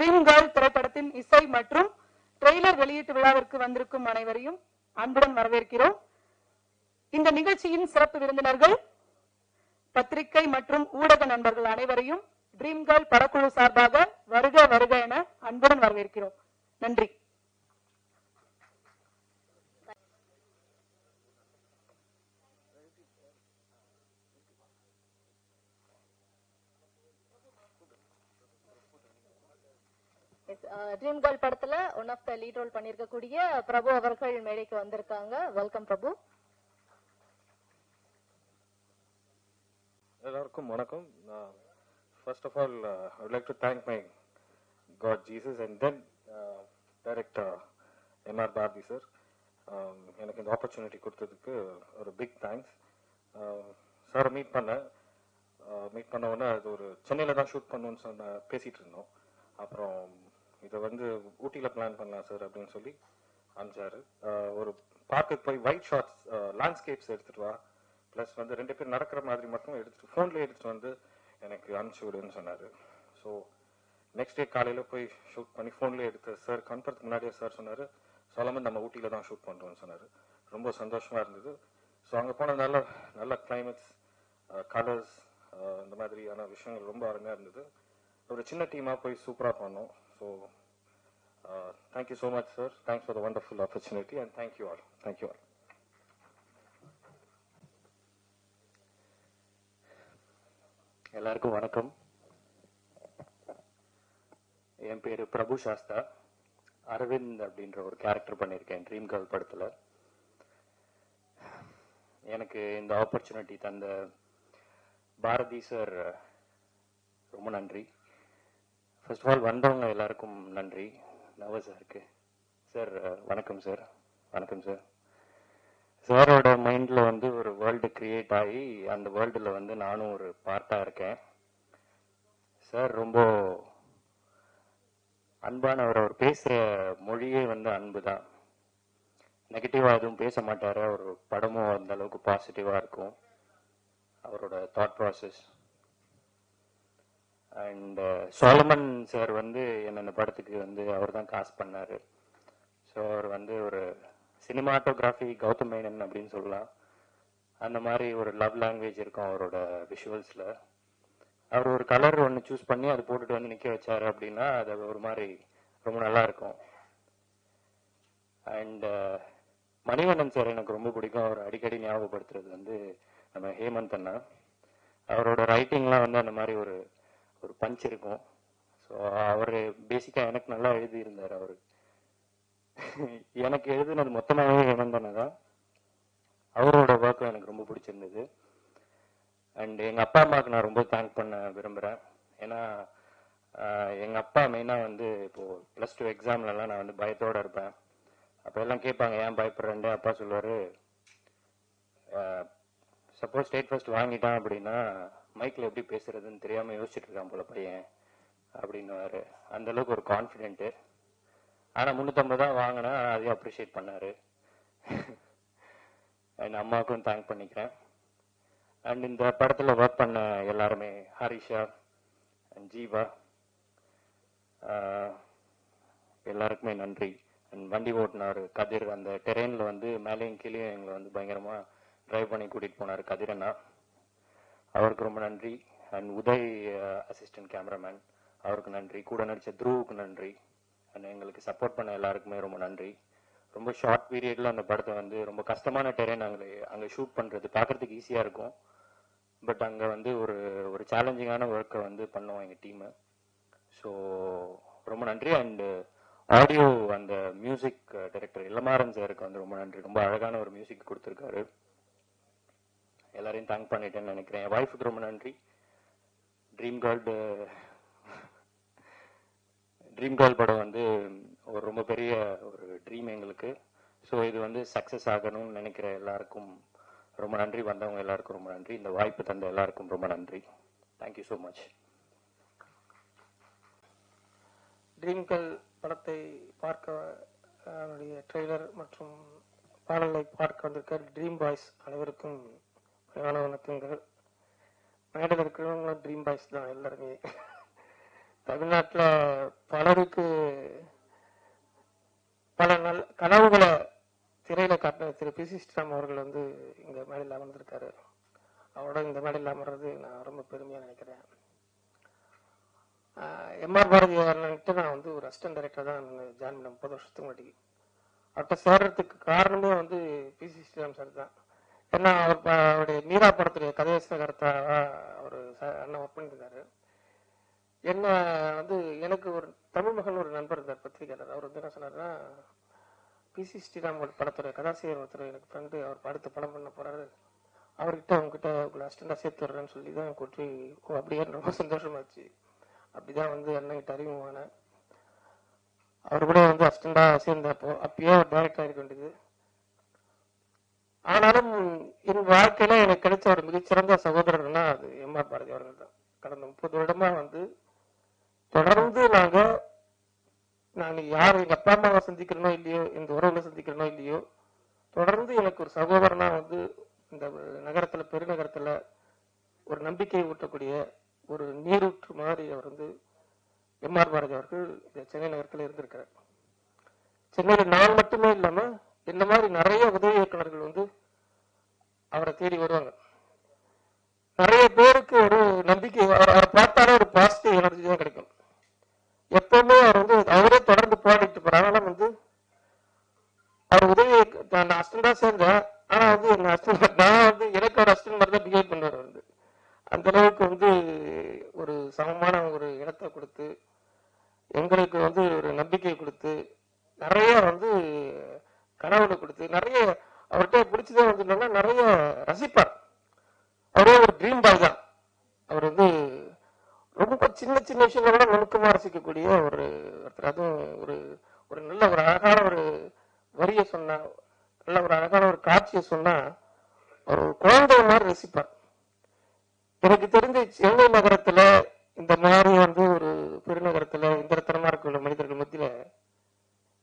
Dream girl திரைப்படத்தின் இசை மற்றும் ட்ரெய்லர் வெளியீட்டு விழாவிற்கு வந்திருக்கும் அனைவரையும் அன்புடன் வரவேற்கிறோம். இந்த நிகழ்ச்சியின் சிறப்பு விருந்தினர்கள், பத்திரிகை மற்றும் ஊடக நண்பர்கள் அனைவரையும் ட்ரீம் கேர்ள் படக்குழு சார்பாக வருக வருக என அன்புடன் வரவேற்கிறோம். நன்றி. ட்ரீம் கேர்ள் படத்துல one of the lead role பண்ணிருக்கக்கூடிய பிரபு அவர்கள் மேடைக்கு வந்திருக்காங்க. வெல்கம் பிரபு. எல்லாருக்கும் வணக்கம். First of all, I would like to thank my God Jesus and then director M.R. Bharati sir. எனக்கு இந்த ஆப்பர்ச்சுனிட்டி கொடுத்ததுக்கு ஒரு பிக் தேங்க்ஸ். சாரை மீட் பண்ண உடனே அது ஒரு சென்னையில் தான் ஷூட் பண்ணணும்னு பேசிகிட்டு இருந்தோம். அப்புறம் இதை வந்து ஊட்டியில் பிளான் பண்ணலாம் சார் அப்படின்னு சொல்லி அனுப்பிச்சாரு. ஒரு பார்க்குக்கு போய் ஒயிட் ஷார்ட்ஸ் லேண்ட்ஸ்கேப்ஸ் எடுத்துகிட்டு வா, ப்ளஸ் வந்து 2 பேர் நடக்கிற மாதிரி மட்டும் எடுத்துகிட்டு ஃபோன்லேயே எடுத்துகிட்டு வந்து எனக்கு அனுப்பிச்சி விடுன்னு சொன்னார். ஸோ நெக்ஸ்ட் டே காலையில் போய் ஷூட் பண்ணி ஃபோன்லேயே எடுத்து சார் கன்ஃபர்த்துக்கு முன்னாடியே சார் சொன்னார், சொல்லாமல் நம்ம ஊட்டியில் தான் ஷூட் பண்ணுறோம்னு சொன்னார். ரொம்ப சந்தோஷமாக இருந்தது. ஸோ அங்கே போன நல்ல கிளைமேட்ஸ், கலர்ஸ், இந்த மாதிரியான விஷயங்கள் ரொம்ப அருமையாக இருந்தது. ஒரு சின்ன டீமாக போய் சூப்பராக பண்ணோம். So thank you so much sir. Thanks for the wonderful opportunity and thank you all. Thank you all. எல்லாருக்கும் வணக்கம். என் பேர் பிரபு சாஸ்தா. அரவிந்த் அப்படின்ற ஒரு கேரக்டர் பண்ணியிருக்கேன் ட்ரீம் கேர்ள் படத்தில். எனக்கு இந்த ஆப்பர்ச்சுனிட்டி தந்த பாரதி சார் ரொம்ப நன்றி. ஃபர்ஸ்ட் ஆஃப் ஆல் வந்தவங்க எல்லாருக்கும் நன்றி. நர்வஸாக இருக்கு சார். வணக்கம் சார். வணக்கம் சார். சாரோட மைண்டில் வந்து ஒரு வேர்ல்டு கிரியேட் ஆகி அந்த வேர்ல்டில் வந்து நானும் ஒரு பார்ட்டாக இருக்கேன். சார் ரொம்ப அன்பானவர். அவர் பேசுகிற மொழியே வந்து அன்பு தான். நெகட்டிவாக எதுவும் பேச மாட்டார். அவர் படமும் அந்த அளவுக்கு பாசிட்டிவாக இருக்கும் அவரோட thought process. And Solomon sir வந்து என்ன இந்த படத்துக்கு வந்து அவர் தான் காஸ்ட் பண்ணார். ஸோ அவர் வந்து ஒரு சினிமாட்டோகிராஃபி கௌதம் மேனன் அப்படின்னு சொல்லலாம். அந்த மாதிரி ஒரு லவ் லாங்குவேஜ் இருக்கும் அவரோட விஷுவல்ஸில். அவர் ஒரு கலர் ஒன்று சூஸ் பண்ணி அதை போட்டுட்டு வந்து நிற்க வச்சார் அப்படின்னா அது ஒரு மாதிரி ரொம்ப நல்லா இருக்கும். அண்ட் மணிவண்ணன் சார் எனக்கு ரொம்ப பிடிக்கும். அவர் அடிக்கடி ஞாபகப்படுத்துறது வந்து நம்ம ஹேமந்த் அண்ணா. அவரோட ரைட்டிங்லாம் வந்து அந்த மாதிரி ஒரு பஞ்ச் இருக்கும். ஸோ அவர் பேசிக்காக எனக்கு நல்லா எழுதியிருந்தார். அவர் எனக்கு எழுதுனது மொத்தமாகவே ஹேமந்தண்ணா தான். அவரோட ஒர்க்கும் எனக்கு ரொம்ப பிடிச்சிருந்தது. அண்ட் எங்கள் அப்பா அம்மாவுக்கு நான் ரொம்ப தேங்க் பண்ண விரும்புகிறேன். ஏன்னா எங்கள் அப்பா மெயினாக வந்து இப்போது +2 எக்ஸாம்லலாம் நான் வந்து பயத்தோடு இருப்பேன். அப்போ எல்லாம் கேட்பாங்க ஏன் பயப்படுறேன்ட்டு. அப்பா சொல்லுவார், சப்போஸ் ஸ்டேட் ஃபர்ஸ்ட் வாங்கிட்டான் அப்படின்னா மைக்கில் எப்படி பேசுறதுன்னு தெரியாமல் யோசிச்சுட்டு இருக்கான் போல பையன் அப்படின்னுவார். அந்தளவுக்கு ஒரு கான்ஃபிடென்ட்டு. ஆனால் 350 தான் வாங்கினா அதையும் அப்ரிஷியேட் பண்ணார். அண்ட் அம்மாவுக்கும் தேங்க் பண்ணிக்கிறேன். அண்ட் இந்த படத்தில் ஒர்க் பண்ண எல்லாருமே, ஹரிஷா அண்ட் ஜீவா, எல்லாருக்குமே நன்றி. அண்ட் வண்டி ஓட்டினார் கதிர். அந்த டெரெயினில் வந்து மேலேயும் கீழேயும் எங்களை வந்து பயங்கரமாக ட்ரைவ் பண்ணி கூட்டிகிட்டு போனார் கதிரண்ணா. அவருக்கு ரொம்ப நன்றி. அண்ட் உதய் அசிஸ்டன்ட் கேமராமேன், அவருக்கு நன்றி. கூட நடித்த த்ருவுக்கு நன்றி. அண்ட் எங்களுக்கு சப்போர்ட் பண்ண எல்லாருக்குமே ரொம்ப நன்றி. ரொம்ப ஷார்ட் பீரியடில் அந்த படத்தை வந்து ரொம்ப கஷ்டமான டெரெயின் அங்கே ஷூட் பண்ணுறது பார்க்குறதுக்கு ஈஸியாக இருக்கும். பட் அங்கே வந்து ஒரு சேலஞ்சிங்கான ஒர்க்கை வந்து பண்ணோம் எங்கள் டீமு. ஸோ ரொம்ப நன்றி. அண்டு ஆடியோ அந்த மியூசிக் டைரக்டர் இளமாறன் சாருக்கு வந்து ரொம்ப நன்றி. ரொம்ப அழகான ஒரு மியூசிக் கொடுத்துருக்காரு. எல்லாரையும் தேங்க் பண்ணிட்டேன்னு நினைக்கிறேன். என் ஒய்ஃபுக்கு ரொம்ப நன்றி. ட்ரீம் கேர்ள் படம் வந்து ஒரு ரொம்ப பெரிய ஒரு ட்ரீம் எங்களுக்கு. ஸோ இது வந்து சக்ஸஸ் ஆகணும்னு நினைக்கிற எல்லாருக்கும் ரொம்ப நன்றி. வந்தவங்க எல்லாருக்கும் ரொம்ப நன்றி. இந்த வாய்ப்பு தந்த எல்லாருக்கும் ரொம்ப நன்றி. Thank you so much. Dream girl படத்தை பார்க்க அவருடைய ட்ரெய்லர் மற்றும் பாடலை பார்க்க வந்திருக்க ட்ரீம் பாய்ஸ் அனைவருக்கும் வணக்கங்கள். மேடையில் இருக்கிறவங்களும் ட்ரீம் பாய்ஸ் தான் எல்லாருமே. தமிழ்நாட்டில் பலருக்கு பல கனவுகளை திரையில காட்டின திரு பி.சி. ஸ்ரீராம் அவர்கள் வந்து இங்க மேடையில் அமர்ந்திருக்காரு. அவரோட இந்த மேடையில் அமர்றது நான் ரொம்ப பெருமையா நினைக்கிறேன். எம்.ஆர். பாரதியார்கிட்ட நான் வந்து ஒரு அசிஸ்டன்ட் டைரக்டர் தான் ஜாயின் பண்ண 30 வருஷத்துக்கு முன்னாடி. அவர்கிட்ட சேர்றதுக்கு காரணமே வந்து பி.சி. ஸ்ரீராம் சார் தான். ஏன்னா அவருடைய மீரா படத்துடைய கதையரசகர்த்தா அவர் அண்ணன் ஒர்க் பண்ணியிருந்தாரு. என்ன வந்து எனக்கு ஒரு தமிழ் மகன் ஒரு நண்பர் இருந்தார், பத்திரிகையாளர். அவர் வந்து என்ன சொன்னார்னா, பி.சி. ஸ்ரீராம் படத்துடைய கதாசிரியர் ஒருத்தர் எனக்கு ஃப்ரெண்டு, அவர் அடுத்த படம் பண்ண போறாரு, அவர்கிட்ட உங்ககிட்ட உங்களை அசிஸ்டண்டா சேர்த்து வர்றேன்னு சொல்லி தான் கூட்டி அப்படியே ரொம்ப சந்தோஷமாச்சு. அப்படிதான் வந்து அண்ணன்கிட்ட அறிமுகமான அவர் கூட வந்து அசிஸ்டண்டா சேர்ந்தப்போ அப்பயே ஒரு டைரக்டர் ஆகிருக்க வேண்டியது. ஆனாலும் என் வாழ்க்கையில எனக்கு கிடைச்ச ஒரு மிகச்சிறந்த சகோதரர்னா அது எம்.ஆர். பாரதி அவர்கள் தான். கடந்த 30 வருடமா வந்து தொடர்ந்து நான் யார் எங்க அப்பா அம்மாவை சந்திக்கிறனோ இல்லையோ, இந்த உறவுல சந்திக்கிறனோ இல்லையோ, தொடர்ந்து எனக்கு ஒரு சகோதரனா வந்து இந்த நகரத்துல பெருநகரத்துல ஒரு நம்பிக்கையை ஊட்டக்கூடிய ஒரு நீரூற்று மாதிரி அவர் வந்து எம்.ஆர். பாரதி அவர்கள் சென்னை நகரத்துல இருந்திருக்கிறார். சென்னையில நான் மட்டுமே இல்லாம இந்த மாதிரி நிறைய உதவி இயக்குநர்கள் வந்து அவரை தேடி வருவாங்க. நிறைய பேருக்கு ஒரு நம்பிக்கை, அவரை பார்த்தாலே ஒரு பாசிட்டிவ் எனர்ஜி தான் கிடைக்கும். எப்பவுமே அவர் வந்து அவரே தொடர்ந்து போராடிட்டு போறாரு. அதனால வந்து அவர் உதவி நான் அசிஸ்டண்டா சேர்ந்தேன். ஆனா வந்து எங்க அசிஸ்டன்ட் நான் வந்து எனக்கு ஒரு அசிஸ்டன்ட் மாதிரி தான் பிஹேவ் பண்ணுவார். வந்து அந்த அளவுக்கு வந்து ஒரு சமமான ஒரு இடத்தை கொடுத்து எங்களுக்கு வந்து ஒரு நம்பிக்கை கொடுத்து நிறைய வந்து கனவுகளை கொடுத்து நிறைய அவர்கிட்ட பிடிச்சதே வந்து நிறைய ரசிப்பார். அவரே ஒரு ட்ரீம் பாய் தான். அவர் வந்து ரொம்ப சின்ன சின்ன விஷயங்களோட நுணுக்கமா ரசிக்கக்கூடிய ஒருத்தர். அதுவும் ஒரு நல்ல ஒரு அழகான ஒரு வரியை சொன்னா, நல்ல ஒரு அழகான ஒரு காட்சியை சொன்னா ஒரு குழந்தை மாதிரி ரசிப்பார். எனக்கு தெரிஞ்ச சென்னை நகரத்துல இந்த மாதிரி வந்து ஒரு பெருநகரத்துல இந்த தரமா இருக்கிற மனிதர்கள் மத்தியில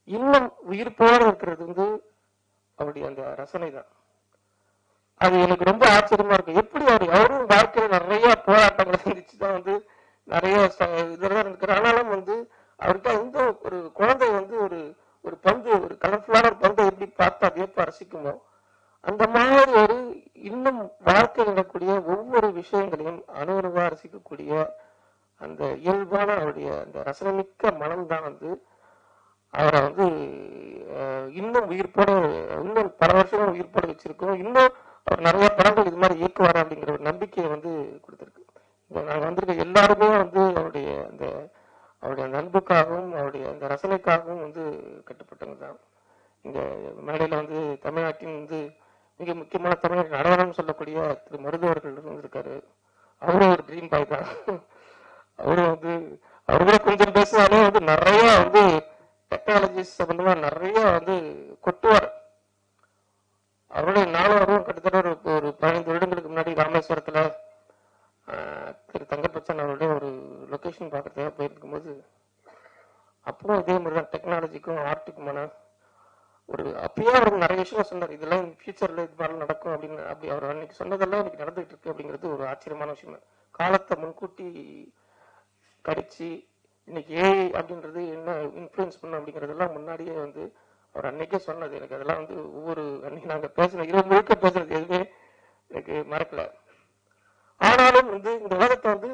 இன்னும் உயிர்ப்போட இருக்கிறது வந்து அவருடைய அந்த ரசனை தான். அது எனக்கு ரொம்ப ஆச்சரியமா இருக்கு. எப்படி அவரும் வாழ்க்கையில நிறைய போராட்டங்களை சந்திச்சுதான் வந்து நிறைய இதெல்லாம் இருக்கிற. ஆனாலும் வந்து அவர்கிட்ட எந்த ஒரு குழந்தை வந்து ஒரு பந்து, ஒரு கலர்ஃபுல்லான ஒரு பந்தை எப்படி பார்த்தா வியப்பா ரசிக்குமோ அந்த மாதிரி ஒரு இன்னும் வாழ்க்கையில் நடக்கூடிய ஒவ்வொரு விஷயங்களையும் அணுவா ரசிக்கக்கூடிய அந்த இயல்பான அவருடைய அந்த ரசனமிக்க மனம் தான் வந்து அவரை வந்து இன்னும் உயிர்ப்போட இன்னும் பல வருஷங்கள் உயிர்ப்போட வச்சிருக்கோம். இன்னும் அவர் நிறைய படங்கள் இது மாதிரி இயக்குவார் அப்படிங்கிற ஒரு நம்பிக்கையை வந்து கொடுத்திருக்கு. நாங்கள் வந்திருக்க எல்லாருமே வந்து அவருடைய அந்த அன்புக்காகவும் அவருடைய அந்த ரசனைக்காகவும் வந்து கட்டுப்பட்டவங்க தான். இங்க மேடையில வந்து தமிழ்நாட்டின் வந்து மிக முக்கியமான தமிழ்நாட்டின் அடையாளம் சொல்லக்கூடிய திரு மருதுவர்கள் வந்திருக்காரு. அவரும் ஒரு ட்ரீம் பாய் தான். அவரும் வந்து அவரோட கொஞ்சம் பேசினாலே வந்து நிறைய வந்து டெக்னாலஜிஸ் சம்பந்தமா நிறைய வந்து கொட்டுவார். அவருடைய நானும் அவரும் கிட்டத்தட்ட ஒரு 15 வருடங்களுக்கு முன்னாடி ராமேஸ்வரத்துல திரு தங்கப்பச்சன் அவருடைய ஒரு லொகேஷன் பார்க்கறதுக்காக போயிருக்கும் போது அப்புறம் இதே மாதிரிதான் டெக்னாலஜிக்கும் ஆர்ட்டுக்குமான அப்பயே அவர் நிறைய விஷயம் சொன்னார். இதெல்லாம் ஃபியூச்சர்ல இது மாதிரி நடக்கும் அப்படின்னு. அப்படி அவர் அன்னைக்கு சொன்னதெல்லாம் இன்னைக்கு நடந்துகிட்டு இருக்கு அப்படிங்கிறது ஒரு ஆச்சரியமான விஷயம். காலத்தை முன்கூட்டி கடிச்சு இன்னைக்கு ஏஐ அப்படின்றது என்ன இன்ஃபுளுன்ஸ் பண்ணும் அப்படிங்கறதெல்லாம் முன்னாடியே வந்து அவர் அன்னைக்கே சொன்னது. எனக்கு அதெல்லாம் வந்து ஒவ்வொரு அன்னைக்கு நாங்க பேசுன 20 முழுக்க பேசுறது எதுவுமே எனக்கு மறக்கல. ஆனாலும் வந்து இந்த உலகத்தை வந்து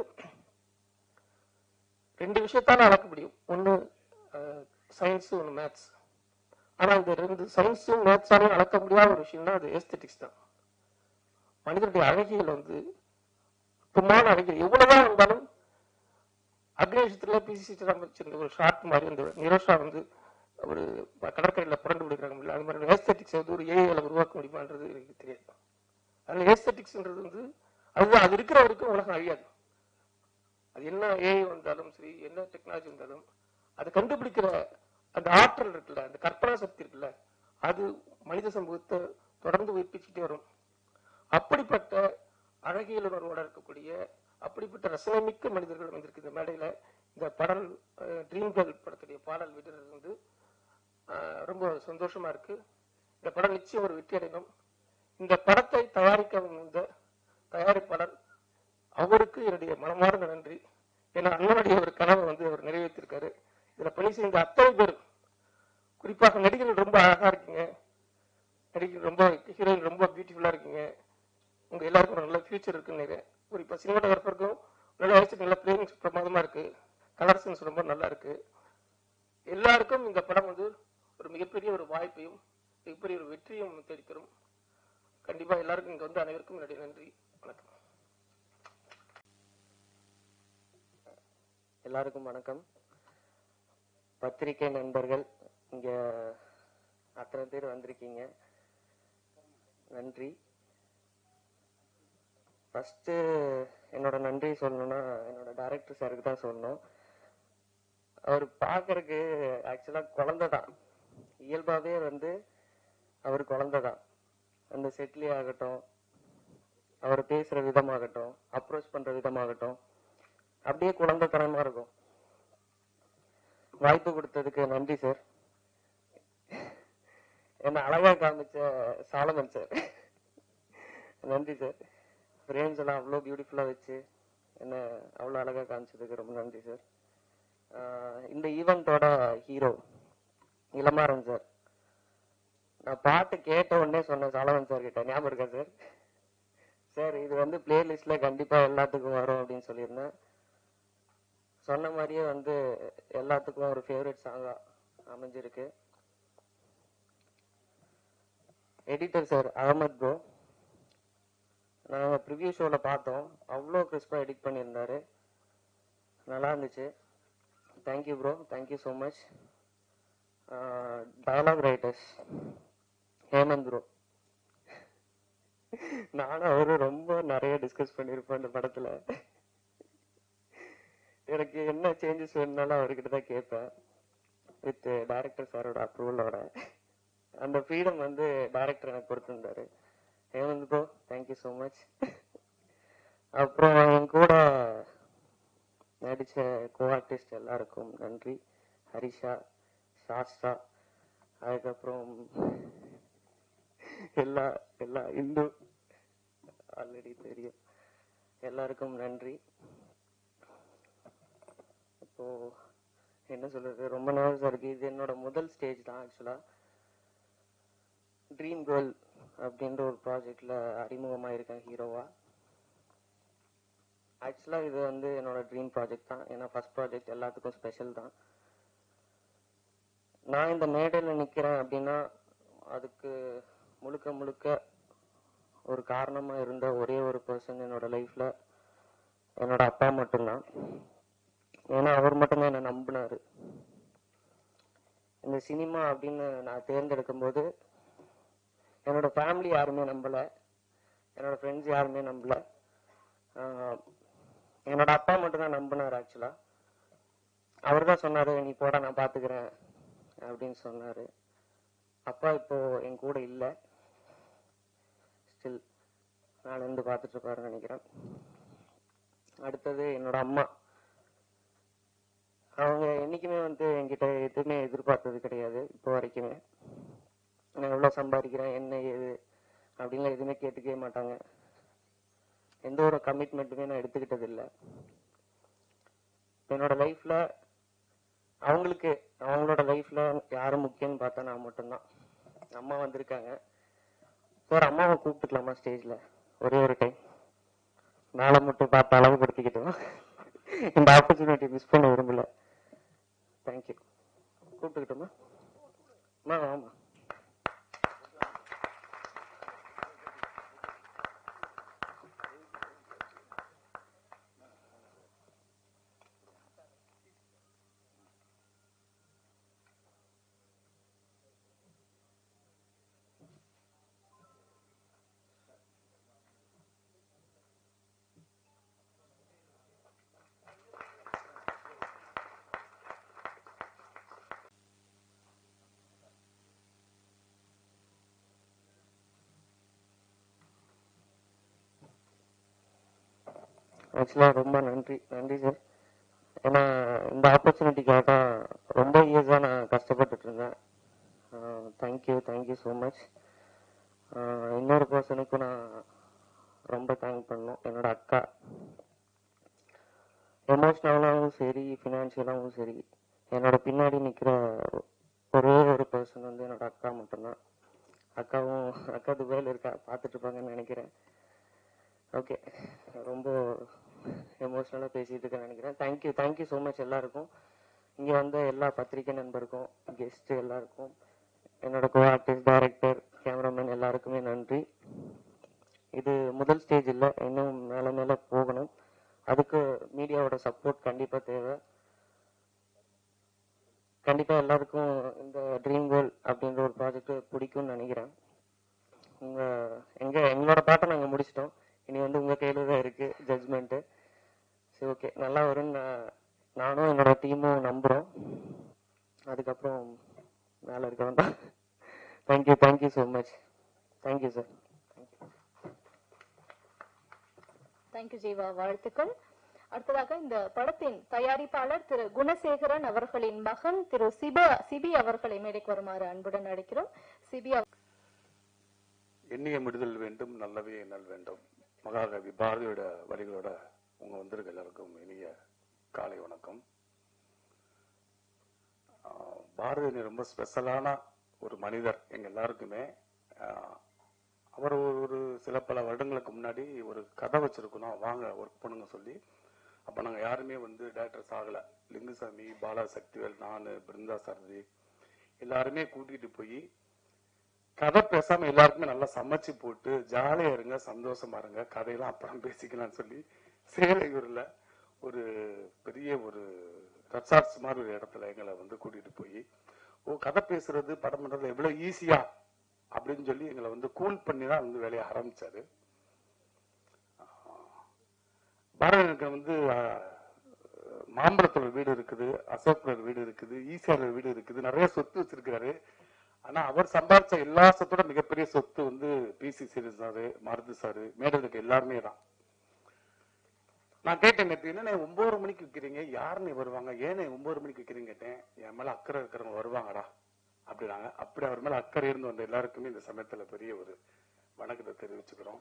2 விஷயத்தால அளக்க முடியும். ஒண்ணு சயின்ஸ், ஒண்ணு மேத்ஸ். ஆனா இந்த 2 சயின்ஸும் மேத்ஸாலையும் அளக்க முடியாத ஒரு விஷயம்னா அது ஏஸ்தெட்டிக்ஸ் தான். மனிதனுடைய அழகியல் வந்து சுத்தமான அழகியல் எவ்வளவுதான் இருந்தாலும் அக்னேஷத்துல பி.சி. ஸ்ரீராம் வச்சிருந்த ஒரு ஷார்ட் மாதிரி இந்த நிரோஷா வந்து ஒரு கடற்கரையில புரண்டு விடுக்கிறாங்க. அது மாதிரி ஏஸ்தெட்டிக்ஸ் வந்து ஒரு ஏஐல உருவாக்க முடியுமான்றது எனக்கு தெரியாது. அதுல ஏஸ்தெட்டிக்ஸ்ன்றது வந்து அதுதான், அது இருக்கிற வரைக்கும் உலகம் அழியாது. அது என்ன ஏஐ வந்தாலும் சரி, என்ன டெக்னாலஜி வந்தாலும் அதை கண்டுபிடிக்கிற அந்த ஆற்றல் இருக்குல்ல, அந்த கற்பனா சக்தி இருக்குல்ல, அது மனித சமூகத்தை தொடர்ந்து உயிர்ப்பிச்சுட்டே வரும். அப்படிப்பட்ட அழகியல் உணர்வோட இருக்கக்கூடிய அப்படிப்பட்ட ரசனமிக்க மனிதர்கள் வந்திருக்கு இந்த மேடையில. இந்த பாடல் ட்ரீம் கேர்ள் படத்துடைய பாடல் விடுறது வந்து ரொம்ப சந்தோஷமா இருக்கு. இந்த படம் நிச்சயம் ஒரு வெற்றி அடையும். இந்த படத்தை தயாரிக்க வந்த தயாரிப்பாளர் அவருக்கு என்னுடைய மனமார்ந்த நன்றி. ஏன்னா அண்ணனுடைய ஒரு கனவை வந்து அவர் நிறைவேற்றிருக்காரு. இதுல பணி செஞ்ச அத்தனை பேர், குறிப்பாக நடிகர்கள் ரொம்ப அழகா இருக்கீங்க, நடிகர்கள் ரொம்ப, ஹீரோயின் ரொம்ப பியூட்டிஃபுல்லா இருக்கீங்க, உங்க எல்லாருக்கும் ஒரு நல்ல ஃபியூச்சர் இருக்குன்னு நினைக்கிறேன். குறிப்பா சினிமாட்டோகிராஃபருக்கும் நல்ல வயசு, நல்ல பிளேயிங் பிரமாதமா இருக்கு, கலர் சென்ஸ் ரொம்ப நல்லா இருக்கு. எல்லாருக்கும் இந்த படம் வந்து ஒரு மிகப்பெரிய ஒரு வாய்ப்பையும் மிகப்பெரிய ஒரு வெற்றியும் தேடித்தரும். கண்டிப்பா எல்லாருக்கும் இங்க வந்து அனைவருக்கும் என்னுடைய நன்றி, வணக்கம். எல்லாருக்கும் வணக்கம். பத்திரிகை நண்பர்கள், இங்க அத்தனை பேர் வந்திருக்கீங்க, நன்றி. ஃபர்ஸ்ட் என்னோட நன்றி சொல்லணும்னா என்னோட டைரக்டர் சாருக்கு தான் சொல்லணும். அவர் பார்க்கறதுக்கு ஆக்சுவலா குழந்தை தான், இயல்பாவே வந்து அவர் குழந்தை தான். அந்த செட்லி ஆகட்டும், அவர் பேசுற விதமாகட்டும், அப்ரோச் பண்ற விதமாகட்டும், அப்படியே குழந்தைத்தனமா இருக்கும். வாய்ப்பு கொடுத்ததுக்கு நன்றி சார். என்ன அழகா காமிச்ச சாலமன் சார், நன்றி சார். ஃப்ரேம்ஸ் எல்லாம் அவ்வளோ பியூட்டிஃபுல்லா வச்சு என்ன அவ்வளோ அழகா காமிச்சதுக்கு ரொம்ப நன்றி சார். இந்த ஈவெண்டோட ஹீரோ இளமாறன் சார், நான் பாட்டு கேட்ட உடனே சொன்னேன் சாலமன் சார் கிட்ட, ஞாபகம் இருக்கா சார்? சார் இது வந்து பிளேலிஸ்ட்ல கண்டிப்பா எல்லாத்துக்கும் வரும் அப்படின்னு சொல்லியிருந்தேன். சொன்ன மாதிரியே வந்து எல்லாத்துக்கும் ஒரு ஃபேவரட் சாங்கா அமைஞ்சிருக்கு. எடிட்டர் சார் அகமத் ப்ரோ, நாங்கள் ப்ரிவியூ ஷோவில் பார்த்தோம், அவ்வளோ கிறிஸ்பாக எடிட் பண்ணியிருந்தாரு, நல்லா இருந்துச்சு. Thank you bro, thank you so much. Dialogue writers Hemanth bro, நானும் அவரும் ரொம்ப நிறைய டிஸ்கஸ் பண்ணியிருப்போம் இந்த படத்தில். எனக்கு என்ன சேஞ்சஸ் வேணுனாலும் அவர்கிட்ட தான் கேட்பேன், வித் டைரக்டர் சாரோட அப்ரூவலோட. அந்த ஃப்ரீடம் வந்து டைரக்டர் எனக்கு கொடுத்துருந்தாரு. Hemanth bro, thank you so much. அப்புறம் என் கூட நடித்த கோ ஆர்டிஸ்ட் எல்லாருக்கும் நன்றி. ஹரிஷா, சாஸ்தா, அதுக்கப்புறம் எல்லா இந்து ஆல்ரெடி தெரியும், எல்லாருக்கும் நன்றி. இப்போ என்ன சொல்றது, ரொம்ப நர்வஸா இருக்கு. இது என்னோட முதல் ஸ்டேஜ் தான் ஆக்சுவலா. ட்ரீம் கேர்ள் அப்படின்ற ஒரு ப்ராஜெக்ட்ல அறிமுகமாயிருக்கேன் ஹீரோவா. ஆக்சுவலா இது வந்து என்னோட ட்ரீம் ப்ராஜெக்ட் தான், ஏன்னா ஃபர்ஸ்ட் ப்ராஜெக்ட் எல்லாத்துக்கும் ஸ்பெஷல் தான். நான் இந்த மேடையில் நிற்கிறேன் அப்படின்னா அதுக்கு முழுக்க முழுக்க ஒரு காரணமா இருந்த ஒரே ஒரு பர்சன் என்னோட லைஃப்ல என்னோட அப்பா மட்டும்தான். ஏன்னா அவர் மட்டும்தான் என்னை நம்பினாரு. இந்த சினிமா அப்படின்னு நான் தேர்ந்தெடுக்கும் போது என்னோட ஃபேமிலி யாருமே நம்பல, என்னோட ஃப்ரெண்ட்ஸ் யாருமே நம்பல, என்னோட அப்பா மட்டும்தான் நம்பினார். ஆக்சுவலா அவர் தான் சொன்னாரு, நீ போட நான் பாத்துக்கிறேன் அப்படின்னு சொன்னாரு. அப்பா இப்போ என் கூட இல்லை, ஸ்டில் நாளிலிருந்து பார்த்துட்டு இருப்பாருன்னு நினைக்கிறேன். அடுத்தது என்னோட அம்மா, அவங்க என்னைக்குமே வந்து என்கிட்ட எதுவுமே எதிர்பார்த்தது கிடையாது இப்போ வரைக்குமே. நான் எவ்வளோ சம்பாதிக்கிறேன் என்ன ஏது அப்படின்லாம் எதுவுமே கேட்டுக்கவே மாட்டாங்க. எந்த ஒரு கமிட்மெண்ட்டுமே நான் எடுத்துக்கிட்டது இல்லை. என்னோட லைஃப்ல அவங்களுக்கு, அவங்களோட லைஃப்ல யாரும் முக்கியம்னு பார்த்தா நான் மட்டும்தான். அம்மா வந்திருக்காங்க சார், அம்மாவை கூப்பிட்டுக்கலாமா ஸ்டேஜ்ல ஒரே ஒரு டைம்? நாளை மட்டும் பார்த்து அளவுபடுத்திக்கிட்டோம், இந்த ஆப்பர்ச்சுனிட்டி மிஸ் பண்ண விரும்பல. தேங்க்யூ. கூப்பிட்டுக்கிட்டோமா? ஆமா. ஆக்சுவலாக ரொம்ப நன்றி சார். ஏன்னா இந்த ஆப்பர்ச்சுனிட்டிக்காக ரொம்ப இயர்ஸாக நான் கஷ்டப்பட்டுட்டு இருந்தேன். Thank you so much. இன்னொரு பர்சனுக்கும் நான் ரொம்ப தேங்க் பண்ணணும், என்னோட அக்கா. எமோஷ்னலாகவும் சரி, ஃபினான்ஷியலாகவும் சரி, என்னோட பின்னாடி நிற்கிற ஒரே ஒரு பர்சன் வந்து என்னோட அக்கா மட்டும்தான். அக்கா துபாயில் இருக்கா, பார்த்துட்டு இருப்பாங்கன்னு நினைக்கிறேன். ஓகே, ரொம்ப எமோஷ்னலாக பேசிட்டு இருக்கேன்னு நினைக்கிறேன். தேங்க்யூ ஸோ மச் எல்லாருக்கும், இங்கே வந்த எல்லா பத்திரிகை நண்பருக்கும், கெஸ்ட் எல்லாருக்கும், என்னோட கோ ஆர்டிஸ்ட், டைரக்டர், கேமராமேன் எல்லாருக்குமே நன்றி. இது முதல் ஸ்டேஜ் இல்லை, இன்னும் மேலே மேலே போகணும். அதுக்கு மீடியாவோட சப்போர்ட் கண்டிப்பாக தேவை. கண்டிப்பாக எல்லாருக்கும் இந்த ட்ரீம் வேர்ல்ட் அப்படின்ற ஒரு ப்ராஜெக்ட் பிடிக்கும்னு நினைக்கிறேன். எங்களோட பாட்டை நாங்கள் முடிச்சிட்டோம், இனி வந்து உங்கள் கையில் தான் இருக்குது ஜட்ஜ்மெண்ட்டு. சரி, ஓகே, நல்லா வரும்னு நானும் என்னோட டீமும் நம்புகிறோம். அதுக்கப்புறம் மேலே இருக்க வேண்டாம். Thank you so much. Thank you sir. Thank you Jeeva, வாழ்த்துக்கள். அடுத்ததாக இந்த படத்தின் தயாரிப்பாளர் திரு குணசேகரன் அவர்களின் மகன் திரு சிபி அவர்களை மேடைக்கு வருமாறு அன்புடன் அழைக்கிறோம். சிபி எண்ணிய விடுதல் வேண்டும், நல்லவே எண்ணல் வேண்டும். மகாகவி பாரதியோட வரிகளோட உங்க வந்திருக்க எல்லாருக்கும் இனிய காலை வணக்கம். பாரதி ரொம்ப ஸ்பெஷலான ஒரு மனிதர் எங்க எல்லாருக்குமே. அவர் ஒரு சில பல வருடங்களுக்கு முன்னாடி ஒரு கதை வச்சிருக்கணும், வாங்க ஒர்க் பண்ணுங்க சொல்லி. அப்ப நாங்க யாருமே வந்து டைரக்டர்ஸ் ஆகல. லிங்குசாமி, பாலா சக்திவேல், நான், பிருந்தா சாரதி எல்லாருமே கூட்டிட்டு போய் கதை பேசாம எல்லாருக்குமே நல்லா சமைச்சு போட்டு ஜாலியா இருங்க, சந்தோஷமா இருங்க, கதையெல்லாம் அப்புறம் பேசிக்கலாம்னு சொல்லி சேலையூர்ல ஒரு பெரிய ஒரு ரெசார்ட்ஸ் மாதிரி ஒரு இடத்துல எங்களை வந்து கூட்டிட்டு போய் கதை பேசுறது படம் பண்றது எவ்வளவு ஈஸியா அப்படின்னு சொல்லி எங்களை வந்து கூல் பண்ணி தான் வந்து வேலையை ஆரம்பிச்சாரு. பாரதிக்கு வந்து மாம்பழத்தோட வீடு இருக்குது, அசோக்னர் வீடு இருக்குது, ஈசிஆர் வீடு இருக்குது, நிறைய சொத்து வச்சிருக்காரு. ஆனா அவர் சம்பாதிச்ச எல்லா சொத்தோட மிகப்பெரிய சொத்து வந்து பிசி சீரிஸ் சாரு, மருது சாரு, மேடலுக்கு எல்லாருமே தான். நான் கேட்டேன், நேற்று என்ன 9 மணிக்கு விற்கிறீங்க, யாருன்னு வருவாங்க, ஏன்னு 9 மணிக்கு விற்கிறீங்க கேட்டேன். என் மேல அக்கறை இருக்கிறவங்க வருவாங்கடா அப்படின்னாங்க. அப்படி அவர் மேல அக்கறை இருந்து வந்த எல்லாருக்குமே இந்த சமயத்துல பெரிய ஒரு வணக்கத்தை தெரிவிச்சுக்கிறோம்.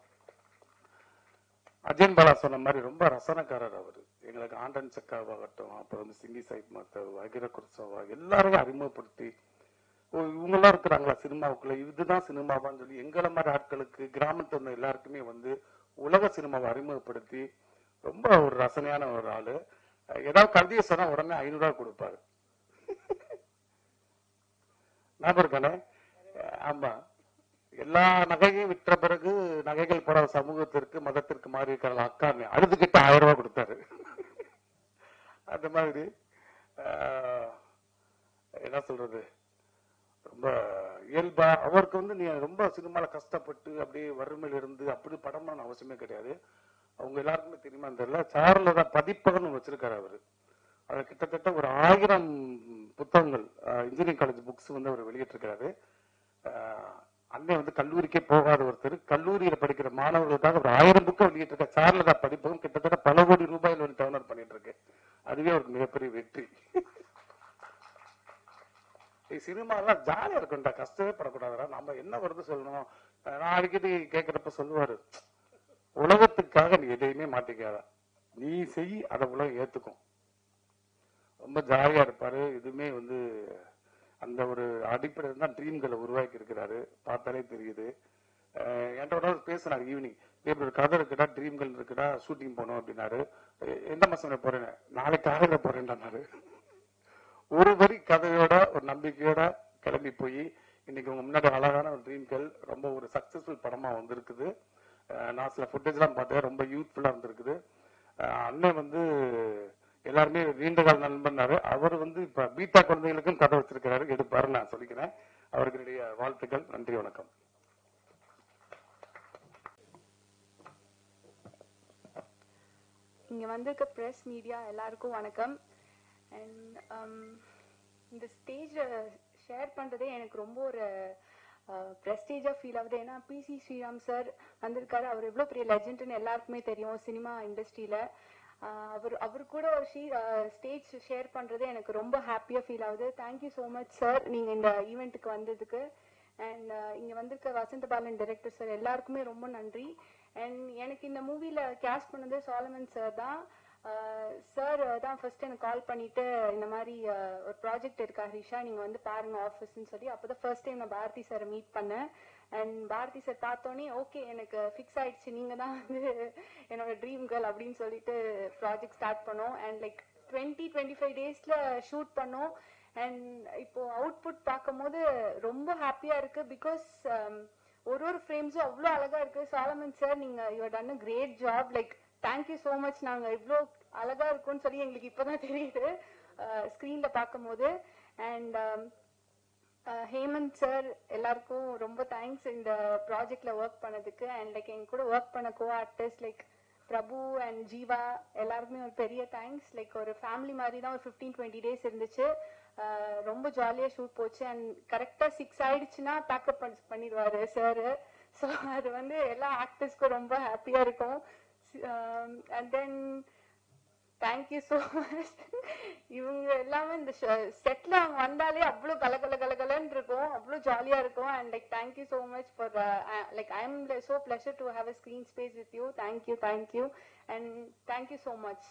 அஜயன் பாலா சொன்ன மாதிரி ரொம்ப ரசனக்காரர் அவரு. எங்களுக்கு ஆண்டன் சக்காவாகட்டும், அப்புறம் வந்து சிங்கி சாஹிப் மாத்தவ், அகிர குர்சவா எல்லாரையும் அறிமுகப்படுத்தி இவங்கெல்லாம் இருக்கிறாங்களா சினிமாவுக்குள்ள, இதுதான் சினிமாவான்னு சொல்லி எங்களை மாதிரி ஆட்களுக்கு, கிராமத்துல இருந்த எல்லாருக்குமே வந்து உலக சினிமாவை அறிமுகப்படுத்தி ரொம்ப ஒரு ரசனையான ஒரு ஆளு. ஏதாவது கருதிய சொன்னா உடனே 500 ரூபாய் கொடுப்பாரு. ஞாபகம் இருக்கானே? ஆமா, எல்லா நகையும் விற்ற பிறகு நகைகள் போற சமூகத்திற்கு மதத்திற்கு மாறி இருக்கிற அக்கான்னு அழுதுகிட்ட 1000 ரூபாய் கொடுத்தாரு. அந்த மாதிரி என்ன சொல்றது, ரொம்ப இயல்பா அவருக்கு வந்து நீ ரொம்ப சினிமால கஷ்டப்பட்டு அப்படியே வறுமையில இருந்து அப்படி படம் பண்ண அவசியமே கிடையாது. அவங்க எல்லாருக்குமே தெரியுமா தெரியல, சார்லோட பதிப்பகம்னு வச்சிருக்காரு அவரு. அது கிட்டத்தட்ட ஒரு 1000 புத்தகங்கள், இன்ஜினியரிங் காலேஜ் புக்ஸ் வந்து அவர் வெளியிட்டிருக்காரு. அண்ணன் வந்து கல்லூரிக்கே போகாத ஒருத்தர், கல்லூரியில படிக்கிற மாணவர்களுக்காக ஒரு 1000 புக்கை வெளியிட்டிருக்க சார்லோட பதிப்பகம் கிட்டத்தட்ட பல கோடி ரூபாயில் வந்து டவுன்லோட் பண்ணிட்டு இருக்கு. அதுவே ஒரு மிகப்பெரிய வெற்றி. சினிமாலாம் ஜாலியா இருக்கும்டா, கஷ்டமே படக்கூடாதுடா, நம்ம என்ன வருது சொல்லணும். நான் அடிக்கடி கேட்கிறப்ப சொல்லுவாரு, உலகத்துக்காக நீ எதையுமே மாட்டிக்காத, நீ செய், அதை உலகம் ஏத்துக்கும். ரொம்ப ஜாலியா இருப்பாரு. இதுவுமே வந்து அந்த ஒரு அடிப்படையில் தான் ட்ரீம்களை உருவாக்கி இருக்கிறாரு, பார்த்தாலே தெரியுது. என்கிட்ட பேசினாரு ஈவினிங், ஒரு கதை இருக்குடா, ட்ரீம்கள் இருக்குடா, ஷூட்டிங் போனோம் அப்படின்னாரு. எந்த மாசம் போறேன், நாளைக்கு காலையில போறேன்டாரு. ஒரு வரி கதையோட ஒரு நம்பிக்கையோட கிளம்பி போய் இன்னைக்கு உங்க முன்னாடி அழகான ஒரு ட்ரீம்கள் ரொம்ப ஒரு சக்சஸ்ஃபுல் படமா வந்திருக்குது. நான் சில ஃபுட்டேஜ் எல்லாம் பார்த்தேன், ரொம்ப யூத்ஃபுல்லா இருந்திருக்குது. அண்ணன் வந்து எல்லாருமே நீண்ட கால நண்பன்னாரு. அவர் வந்து இப்ப பீட்டா குழந்தைகளுக்கும் கதை வச்சிருக்கிறாரு, எடுப்பாரு நான் சொல்லிக்கிறேன். அவருக்கு என்னுடைய வாழ்த்துக்கள். நன்றி, வணக்கம். இங்க வந்திருக்க பிரஸ் மீடியா எல்லாருக்கும் வணக்கம். அண்ட் இந்த ஸ்டேஜை ஷேர் பண்ணுறதே எனக்கு ரொம்ப ஒரு ப்ரெஸ்டீஜாக ஃபீல் ஆகுது. ஏன்னா பிசி ஸ்ரீராம் சார் வந்திருக்காரு, அவர் எவ்வளோ பெரிய லெஜெண்ட்னு எல்லாருக்குமே தெரியும் சினிமா இண்டஸ்ட்ரியில். அவர் கூட ஒரு ஸ்டேஜ் ஷேர் பண்ணுறது எனக்கு ரொம்ப ஹாப்பியாக ஃபீல் ஆகுது. தேங்க்யூ ஸோ மச் சார், நீங்கள் இந்த ஈவெண்ட்டுக்கு வந்ததுக்கு. அண்ட் இங்கே வந்திருக்க வசந்த பாலன் டைரக்டர் சார் எல்லாருக்குமே ரொம்ப நன்றி. அண்ட் எனக்கு இந்த மூவியில் கேஸ்ட் பண்ணது சாலமன் சார் தான். சார் தான் ஃபர்ஸ்ட் எனக்கு கால் பண்ணிட்டு இந்த மாதிரி ஒரு ப்ராஜெக்ட் இருக்கா ஹரிஷா, நீங்க வந்து பாருங்க ஆஃபீஸ்ன்னு சொல்லி. அப்போதான் ஃபர்ஸ்ட் டைம் நான் பாரதி சாரை மீட் பண்ணேன். அண்ட் பாரதி சார் பார்த்தோன்னே ஓகே எனக்கு ஃபிக்ஸ் ஆயிடுச்சு, நீங்க தான் வந்து என்னோட ட்ரீம் கேர்ள் அப்படின்னு சொல்லிட்டு ப்ராஜெக்ட் ஸ்டார்ட் பண்ணோம். அண்ட் லைக் 20-25 டேஸ்ல ஷூட் பண்ணோம். அண்ட் இப்போ அவுட்புட் பார்க்கும் போது ரொம்ப ஹாப்பியா இருக்கு. பிகாஸ் ஒரு ஃப்ரேம்ஸும் அவ்வளோ அழகா இருக்கு. சாலமன் சார், நீங்க you done a great job. Like thank you so much. நாங்க இவ்வளோ அழகா இருக்கும்னு சொல்லி எங்களுக்கு இப்பதான் தெரியுது ஸ்கிரீன்ல பார்க்கும் போது. அண்ட் ஹேமந்த் சார், எல்லாருக்கும் ரொம்ப தேங்க்ஸ் இந்த ப்ராஜெக்ட்ல ஒர்க் பண்ணதுக்கு. அண்ட் லைக் எங்க கூட ஒர்க் பண்ண co artist like Prabhu and Jeeva எல்லாருக்குமே ஒரு பெரிய தேங்க்ஸ். லைக் ஒரு ஃபேமிலி மாதிரி தான் ஒரு 15-20 டேஸ் இருந்துச்சு. ரொம்ப ஜாலியா ஷூட் போச்சு. அண்ட் கரெக்டா 6 ஆயிடுச்சுன்னா பேக்கப் பண்ணிடுவாரு சார். ஸோ அது வந்து எல்லா ஆக்டர்ஸ்க்கும் ரொம்ப ஹாப்பியா இருக்கும். And then thank you so much. இவங்க எல்லாமே இந்த செட்ல அவங்க வந்தாலே அவ்வளோ கலகலன்னு இருக்கும், அவ்வளோ ஜாலியா இருக்கும். And like thank you so much for like I am so pleasure to have a screen space with you. Thank you and thank you so much.